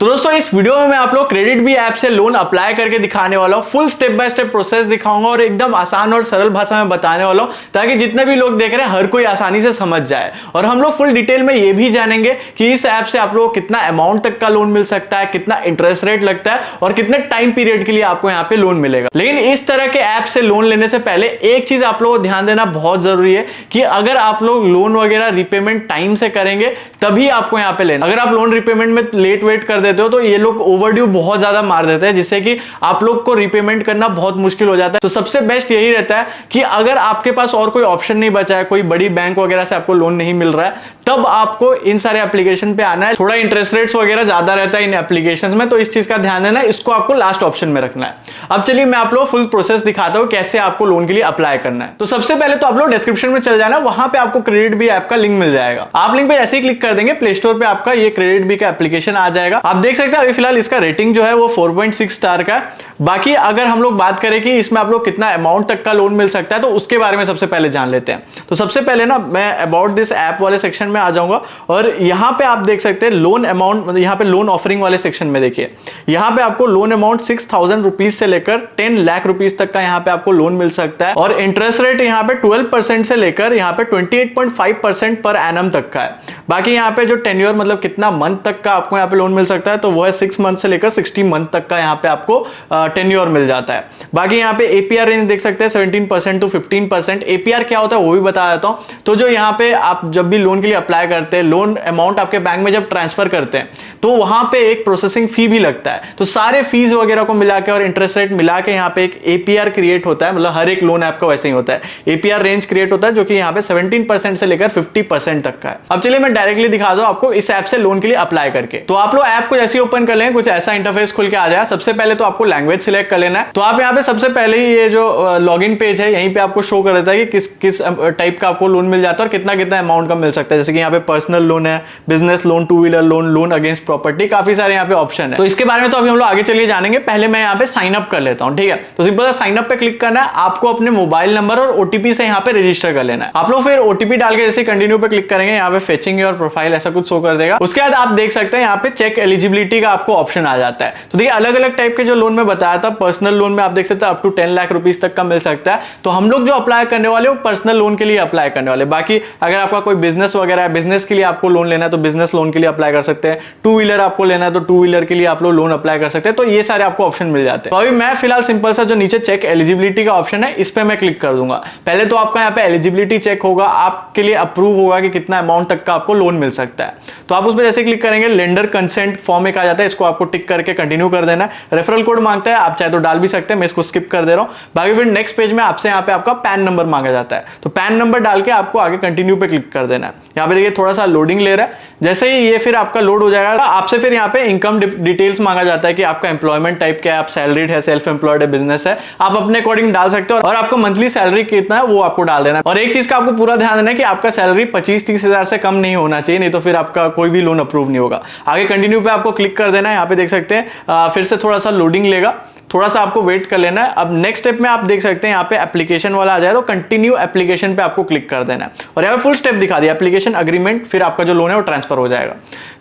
तो दोस्तों इस वीडियो में मैं आप लोग क्रेडिट बी ऐप से लोन अप्लाई करके दिखाने वाला हूँ। Full step by step process दिखाऊंगा और एकदम आसान और सरल भाषा में बताने वाला हूँ ताकि जितने भी लोग देख रहे हैं हर कोई आसानी से समझ जाए। और हम लोग फुल डिटेल में ये भी जानेंगे कि इस ऐप से आप लोगों को कितना अमाउंट तक का लोन मिल सकता है, कितना इंटरेस्ट रेट लगता है और कितने टाइम पीरियड के लिए आपको यहाँ पे लोन मिलेगा। लेकिन इस तरह के ऐप से लोन लेने से पहले एक चीज आप लोगों को ध्यान देना बहुत जरूरी है कि अगर आप लोग लोन वगैरह रिपेमेंट टाइम से करेंगे तभी आपको यहाँ पे लेना। अगर आप लोन रिपेमेंट में लेट वेट कर देते हो तो ये लोग ओवरड्यू बहुत ज्यादा मार देते हैं, जिससे कि आप लोग को रिपेमेंट करना बहुत मुश्किल हो जाता है। तो सबसे बेस्ट यही रहता है कि अगर आपके पास और कोई ऑप्शन नहीं बचा है, कोई बड़ी बैंक वगैरह से आपको लोन नहीं मिल रहा है, तब आपको इन सारे एप्लीकेशन पे आना है। थोड़ा इंटरेस्ट रेट्स वगैरह ज्यादा रहता है इन एप्लीकेशंस में, तो इस चीज का ध्यान देना है, इसको आपको लास्ट ऑप्शन में रखना है। अब चलिए मैं आप लोग फुल प्रोसेस दिखाता हूं कैसे आपको लोन के लिए अप्लाई करना है। तो सबसे पहले तो आप लोग डिस्क्रिप्शन में चल जाना, वहां पे आपको क्रेडिट बी ऐप का लिंक मिल जाएगा। आप लिंक पे ऐसे ही क्लिक कर देंगे, प्ले स्टोर पे आपका ये क्रेडिट बी का एप्लीकेशन आ जाएगा। आप देख सकते हैं अभी फिलहाल इसका रेटिंग जो है वो 4.6 स्टार का है। बाकी अगर हम लोग बात करें कि इसमें आप लोग कितना अमाउंट तक का लोन मिल सकता है तो उसके बारे में सबसे पहले जान लेते हैं। तो सबसे पहले ना मैं अबाउट दिस ऐप वाले सेक्शन में आ जाऊंगा और यहां पे आप देख सकते हैं लोन अमाउंट, यहां पे लोन ऑफरिंग वाले सेक्शन में देखिए, यहां पे आपको लोन अमाउंट 6,000 रुपीज से लेकर 10 लाख रुपीज तक का यहां पे आपको लोन मिल सकता है। और इंटरेस्ट रेट यहां पे 12% से लेकर यहां पे 28.5% पर एनम तक का है। बाकी यहां पे जो टेन्योर मतलब कितना मंथ तक का आपको यहां पे लोन मिल सकता है तो वो है 6 मंथ से लेकर 60 मंथ तक का यहां पे आपको टेन्योर मिल जाता है। बाकी यहां पे एपीआर रेंज देख सकते हैं 17% टू 15%। एपीआर क्या होता है वो भी बता देता हूं। तो जो यहां पे आप जब भी लोन के लिए अप्लाई करते हैं, लोन अमाउंट आपके बैंक में जब ट्रांसफर करते हैं तो वहां पे एक प्रोसेसिंग फी भी लगता है। तो सारे फीस वगैरह को मिला के और इंटरेस्ट रेट मिला के यहां पे एक एपीआर क्रिएट होता है, मतलब हर एक लोन ऐप का वैसे ही होता है। एपीआर रेंज क्रिएट होता है जो कि यहां पे 17% से लेकर 50% तक का है। अब चलिए मैं डायरेक्टली दिखा दूं आपको इस ऐप से लोन के लिए अप्लाई करके। तो आप लोग ऐप को जैसे ओपन कर लें कुछ ऐसा इंटरफेस खुल के आ जाए। सबसे पहले तो आपको लैंग्वेज सिलेक्ट कर लेना है। तो आप यहाँ पे सबसे पहले ही ये जो लॉगिन पेज है यहीं पे आपको शो कर देता है कि किस टाइप का आपको लोन मिल जाता है और कितना कितना अमाउंट का मिल सकता है। जैसे कि यहाँ पे पर्सनल लोन है, business loan, two wheeler loan, loan against property, काफी सारे यहाँ पे ऑप्शन है। तो इसके बारे में तो अभी हम लोग आगे चलिए जानेंगे। पहले मैं यहाँ पे साइन अप कर लेता हूँ, ठीक है। तो सिंपल साइन अप पे क्लिक करना है, आपको अपने मोबाइल नंबर और ओटीपी से यहाँ पे रजिस्टर कर लेना है। आप लोग फिर ओटीपी डाल के जैसे कंटिन्यू पे क्लिक करेंगे, यहाँ पे फेचिंग योर प्रोफाइल ऐसा कुछ शो कर देगा। उसके बाद आप देख सकते हैं यहाँ पे चेक एलिजिबिलिटी का आपको ऑप्शन आ जाता है। तो देखिए अलग अलग टाइप के जो लोन में बताया था, पर्सनल लोन में आप देख सकते हैं अप टू 10 लाख रुपीज तक का मिल सकता है। तो हम लोग जो अप्लाई करने वाले वो पर्सनल लोन के लिए अप्लाई करने वाले। बाकी अगर आपका कोई बिजनेस वगैरह है, बिजनेस के लिए आपको लोन लेना है तो बिजनेस लोन के लिए अप्लाई कर सकते हैं। टू व्हीलर आपको लेना है तो टू व्हीलर के लिए आप लोग लोन अप्लाई कर सकते हैं। तो ये सारे आपको ऑप्शन मिल जाते हैं। तो अभी मैं फिलहाल सिंपल सा जो नीचे चेक एलिजिबिलिटी का ऑप्शन है इस पे मैं क्लिक कर दूंगा। पहले तो आपका यहाँ पे एलिजिबिलिटी चेक होगा, आपके लिए अप्रूव होगा कि कितना अमाउंट तक का आपको लोन मिल सकता है। तो आप उस पर जैसे क्लिक करेंगे, लेंडर कंसेंट फॉर्म एक आ जाता है, इसको आपको टिक करके कंटिन्यू कर देना है। रेफरल कोड मांगता है, आप चाहे तो डाल भी सकते हैं, मैं इसको स्किप कर दे रहा हूं। बाकी फिर नेक्स्ट पेज में आपसे यहाँ पे आपका पैन नंबर मांगा जाता है। तो पैन नंबर डाल के आपको आगे कंटिन्यू पे क्लिक कर देना है। यहाँ पे देखिए थोड़ा सा लोडिंग ले रहा है। जैसे ही ये फिर आपका लोड हो जाएगा आपसे फिर यहाँ पे इनकम डिटेल्स मांगा जाता है कि आपका एम्प्लॉयमेंट टाइप क्या है, आप सैलरीड है, सेल्फ एम्प्लॉयड है, बिजनेस है, आप अपने अकॉर्डिंग डाल सकते हो। और आपको मंथली सैलरी कितना है वो आपको डाल देना है। और एक चीज का आपको पूरा ध्यान देना है कि आपका सैलरी 25-30 हजार से कम नहीं होना चाहिए, नहीं तो फिर आपका कोई भी लोन अप्रूव नहीं होगा। आगे कंटिन्यू पे आपको क्लिक कर देना है। यहाँ पे देख सकते हैं फिर से थोड़ा सा लोडिंग लेगा, थोड़ा सा आपको वेट कर लेना है। अब नेक्स्ट स्टेप में आप देख सकते हैं यहाँ पे एप्लीकेशन वाला आ जाए तो कंटिन्यू एप्लीकेशन पे आपको क्लिक कर देना है। और यहाँ पे फुल स्टेप दिखा दिया, एप्लीकेशन अग्रीमेंट, फिर आपका जो लोन है वो ट्रांसफर हो जाएगा।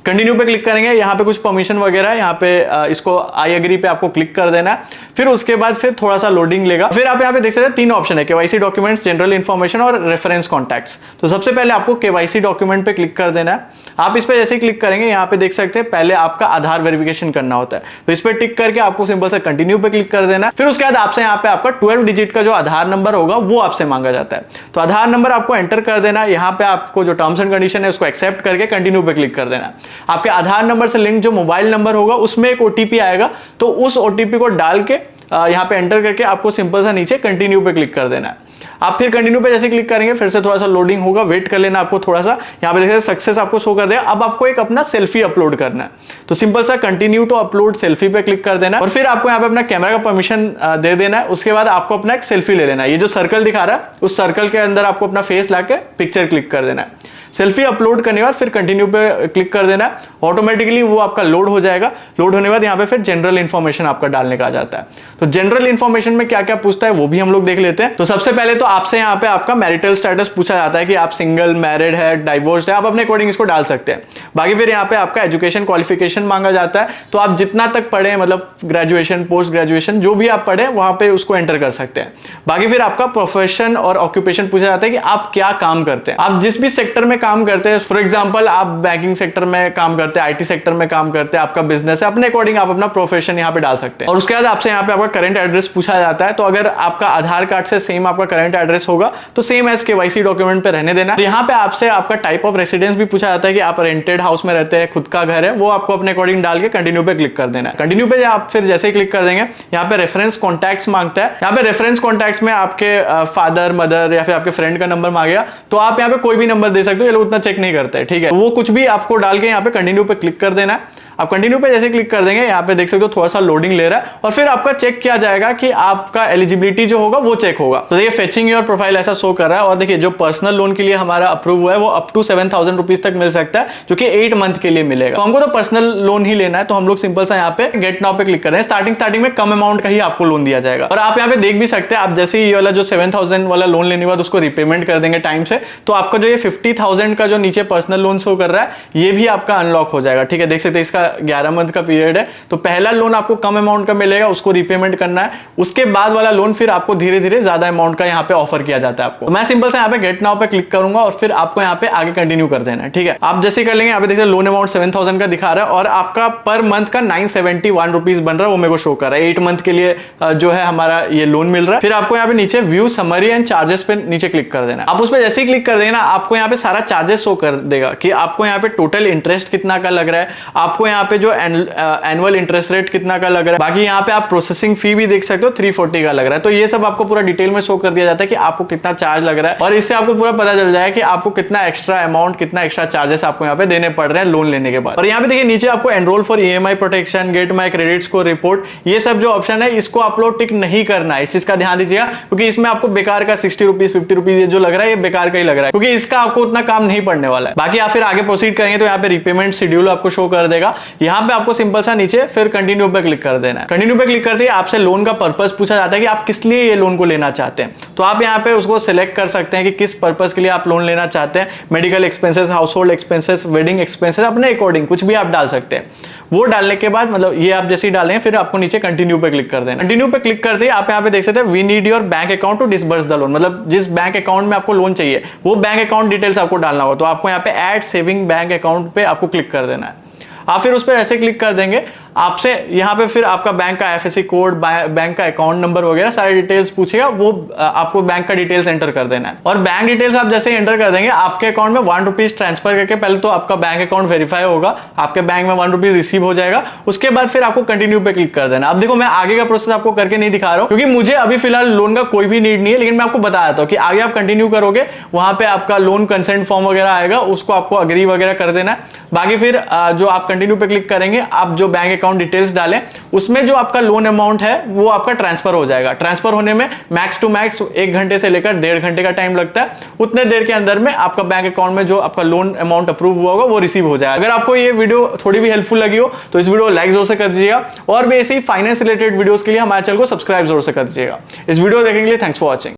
कंटिन्यू पे क्लिक करेंगे, यहाँ पे कुछ परमिशन वगैरह है, यहाँ पे इसको आई एग्री पे आपको क्लिक कर देना है। फिर उसके बाद फिर थोड़ा सा लोडिंग लेगा। फिर आप यहाँ पे देख सकते हैं 3 ऑप्शन है, केवाईसी डॉक्यूमेंट्स, जनरल इन्फॉर्मेशन और रेफरेंस कॉन्टैक्ट्स। तो सबसे पहले आपको केवाईसी डॉक्यूमेंट पे क्लिक कर देना है। आप इस पे जैसे क्लिक करेंगे यहाँ पे देख सकते हैं पहले आपका आधार वेरिफिकेशन करना होता है। तो इस पे टिक करके आपको सिंपल से कंटिन्यू पे क्लिक कर देना है। फिर उसके बाद आपसे यहाँ पे आपका 12 डिजिट का जो आधार नंबर होगा वो आपसे मांगा जाता है। तो आधार नंबर आपको एंटर कर देना है। यहाँ पे आपको जो टर्म्स एंड कंडीशन है उसको एक्सेप्ट करके कंटिन्यू पे क्लिक कर देना है। आपके आधार नंबर से लिंक जो मोबाइल नंबर होगा उसमें एक ओटीपी आएगा, तो उस ओटीपी को डाल के यहाँ पे एंटर करके आपको सिंपल सा नीचे कंटिन्यू पे क्लिक कर देना है। आप फिर कंटिन्यू पे जैसे क्लिक करेंगे फिर से थोड़ा सा लोडिंग होगा, वेट कर लेना आपको थोड़ा सा। यहाँ पे देखिए सक्सेस आपको शो कर देगा। अब आपको एक अपना सेल्फी अपलोड करना है। तो सिंपल सा कंटिन्यू टू अपलोड सेल्फी पे क्लिक कर देना है और फिर आपको यहाँ पे अपना कैमरा का परमिशन दे देना है। उसके बाद आपको अपना एक सेल्फी ले लेना है। ये जो सर्कल दिखा रहा है उस सर्कल के अंदर आपको अपना फेस लाके पिक्चर क्लिक कर देना है। सेल्फी अपलोड करने के बाद फिर कंटिन्यू पे क्लिक कर देना है, ऑटोमेटिकली वो आपका लोड हो जाएगा। लोड होने के बाद यहाँ पे फिर जनरल इन्फॉर्मेशन आपका डालने का आ जाता है। तो जनरल इन्फॉर्मेशन में क्या क्या पूछता है वो भी हम लोग देख लेते हैं। तो सबसे पहले तो आपसे यहाँ पे आपका मैरिटल स्टेटस पूछा जाता है कि आप सिंगल, मैरिड है, डाइवोर्स है, आप अपने अकॉर्डिंग इसको डाल सकते हैं। बाकी फिर यहाँ पे आपका एजुकेशन क्वालिफिकेशन मांगा जाता है, तो आप जितना तक पढ़े, मतलब ग्रेजुएशन, पोस्ट ग्रेजुएशन जो भी आप पढ़े वहां पे उसको एंटर कर सकते हैं। बाकी फिर आपका प्रोफेशन और ऑक्यूपेशन पूछा जाता है कि आप क्या काम करते हैं, आप जिस भी सेक्टर में काम करते हैं। फॉर एग्जांपल आप बैंकिंग सेक्टर में काम करते हैं, आईटी सेक्टर में काम करते हैं, आपका बिजनेस है, अपने अकॉर्डिंग आप अपना प्रोफेशन यहाँ पे डाल सकते हैं। और उसके बाद आपसे यहाँ पे आपका करंट एड्रेस पूछा जाता है, तो अगर आपका आधार कार्ड से सेम आपका करंट एड्रेस होगा तो सेम एज केवाईसी डॉक्यूमेंट पे रहने देना। यहाँ पे आपसे आपका टाइप ऑफ रेसिडेंस भी पूछा जाता है कि आप रेंटेड हाउस में रहते हैं, खुद का घर है, वो आपको अपने अकॉर्डिंग डाल के कंटिन्यू पे क्लिक कर देना है। कंटिन्यू पे आप फिर जैसे ही क्लिक कर देंगे यहाँ पे रेफरेंस कॉन्टैक्ट्स मांगता है। यहाँ पे रेफरेंस कॉन्टैक्ट्स में आपके फादर, मदर या फिर आपके फ्रेंड का नंबर मांगेगा, तो आप यहाँ पे कोई भी नंबर दे सकते हो, ये लोग उतना चेक नहीं करते हैं, ठीक है। वो कुछ भी आपको डाल के यहाँ पे कंटिन्यू पे क्लिक कर देना है। आप कंटिन्यू पे जैसे क्लिक कर देंगे यहाँ पे देख सकते हो थोड़ा सा लोडिंग ले रहा है, और फिर आपका चेक किया जाएगा कि आपका एलिजिबिलिटी जो होगा वो चेक होगा। तो देखिए फेचिंग योर प्रोफाइल ऐसा शो कर रहा है। और देखिए जो पर्सनल लोन के लिए हमारा अप्रूव हुआ है वो अप टू 7,000 रुपीज तक मिल सकता है, जो कि 8 मंथ के लिए मिलेगा। तो हमको तो पर्सनल लोन ही लेना है, तो हम लोग सिंपल सा यहाँ पे गेट नाउ पे क्लिक कर रहे हैं। स्टार्टिंग में कम अमाउंट का ही आपको लोन दिया जाएगा। और आप यहाँ पे देख भी सकते हैं, आप जैसे ये वाला जो 7,000 वाला लोन लेने के बाद उसको रिपेमेंट कर देंगे टाइम से, तो आपका जो ये 50,000 का जो नीचे पर्सनल लोन शो कर रहा है ये भी आपका अनलॉक हो जाएगा, ठीक है। देख सकते हैं इसका 11 मंथ का पीरियड है। तो पहला लोन आपको कम अमाउंट का मिलेगा, उसको रिपेमेंट करना है। उसके बाद वाला लोन फिर आपको धीरे धीरे ज्यादा अमाउंट का यहाँ पे ऑफर किया जाता है आपको। तो मैं सिंपल से यहाँ पे गेट नाउ पे क्लिक करूंगा और फिर आपको यहाँ पे आगे कंटिन्यू कर देना है, ठीक है। आप जैसे कर लेंगे यहाँ पे देखिए लोन अमाउंट 7,000 का दिखा रहा है और आपका पर मंथ का 971 रुपीज बन रहा है, वो मेरे को शो कर रहा है। 8 मंथ के लिए जो है हमारा ये लोन मिल रहा है। फिर आपको यहाँ पे नीचे व्यू समरी एंड चार्जेस पे नीचे क्लिक कर देना। आप उस पर जैसे ही क्लिक कर देना आपको यहाँ पे सारा चार्जेस शो कर देगा कि आपको यहाँ पे टोटल इंटरेस्ट कितना का लग रहा है, आपको यहाँ पे जो एनुअल इंटरेस्ट रेट कितना का लग रहा है। बाकी यहाँ पे आप प्रोसेसिंग फी भी देख सकते हो 340 का लग रहा है। तो ये सब आपको पूरा डिटेल में शो कर दिया जाता है कि आपको कितना चार्ज लग रहा है, और इससे आपको पूरा पता चल जाएगा कि आपको कितना एक्स्ट्रा अमाउंट, कितना एक्स्ट्रा चार्जेस आपको यहाँ पे देने पड़ रहे हैं लोन लेने के बाद। और यहाँ पे देखिए नीचे आपको enrol for EMI protection, get my credit score report, ये सब जो ऑप्शन है इसको अपलोड टिक नहीं करना है। इस चीज का ध्यान दीजिएगा, क्योंकि इसमें आपको बेकार का 60 रुपीज 50 रुपीज ये जो लग रहा है ये बेकार का ही लग रहा है, क्योंकि इसका आपको उतना काम नहीं पड़ने वाला है। बाकी आप फिर आगे प्रोसीड करेंगे तो यहाँ पे रिपेमेंट शेड्यूल आपको शो कर देगा। यहाँ पे आपको सिंपल सा नीचे फिर कंटिन्यू पे क्लिक कर देना है। कंटिन्यू पे क्लिक करते ही आपसे लोन का पर्पस पूछा जाता है कि आप किस लिए ये लोन को लेना चाहते हैं। तो आप यहाँ पे उसको सिलेक्ट कर सकते हैं कि किस पर्पस के लिए आप लोन लेना चाहते हैं। Medical expenses, house hold expenses, wedding expenses, अपने अकॉर्डिंग कुछ भी आप डाल सकते हैं। वो डालने के बाद मतलब ये आप जैसे ही डालें फिर आपको नीचे कंटिन्यू पे क्लिक कर देना। कंटिन्यू पे क्लिक करते ही आप यहाँ पे देख सकते हैं we need your bank account to disburse the loan, मतलब जिस बैंक अकाउंट में आपको लोन चाहिए वो बैंक अकाउंट डिटेल्स आपको डालना होगा। तो आपको यहाँ पे ऐड सेविंग बैंक अकाउंट पे आपको क्लिक कर देना है। आप फिर उस पर ऐसे क्लिक कर देंगे, आपसे यहाँ पे फिर आपका बैंक का IFSC कोड, बैंक का अकाउंट नंबर वगैरह सारे डिटेल्स पूछेगा, वो आपको बैंक का डिटेल्स एंटर कर देना है। और बैंक डिटेल्स आप जैसे एंटर कर देंगे आपके अकाउंट में 1 रुपीज ट्रांसफर करके पहले तो आपका बैंक अकाउंट वेरीफाई होगा, आपके बैंक में 1 रुपीज रिसीव हो जाएगा। उसके बाद फिर आपको कंटिन्यू पे क्लिक कर देना। अब देखो मैं आगे का प्रोसेस आपको करके नहीं दिखा रहा हूँ क्योंकि मुझे अभी फिलहाल लोन का कोई भी नीड नहीं है, लेकिन मैं आपको बता देता हूँ कि आगे आप कंटिन्यू करोगे वहां पे आपका लोन कंसेंट फॉर्म वगैरह आएगा, उसको आपको अग्री वगैरह कर देना है। बाकी फिर जो आप कंटिन्यू पे क्लिक करेंगे आप जो बैंक अकाउंट डिटेल्स डालें उसमें जो आपका लोन अमाउंट है वो आपका ट्रांसफर हो जाएगा। ट्रांसफर होने में मैक्स टू मैक्स 1 घंटे से लेकर 1.5 घंटे का टाइम लगता है। उतने देर के अंदर में आपका बैंक अकाउंट में जो आपका लोन अमाउंट अप्रूव हुआ होगा वो रिसीव हो जाएगा। अगर आपको ये वीडियो थोड़ी भी हेल्पफुल लगी हो तो इस वीडियो को लाइक जरूर से कर दीजिएगा, और भी ऐसे ही फाइनेंस रिलेटेड वीडियोस के लिए हमारे चैनल को सब्सक्राइब जरूर से कर दीजिएगा। इस वीडियो देखने के लिए थैंक्स फॉर वॉचिंग।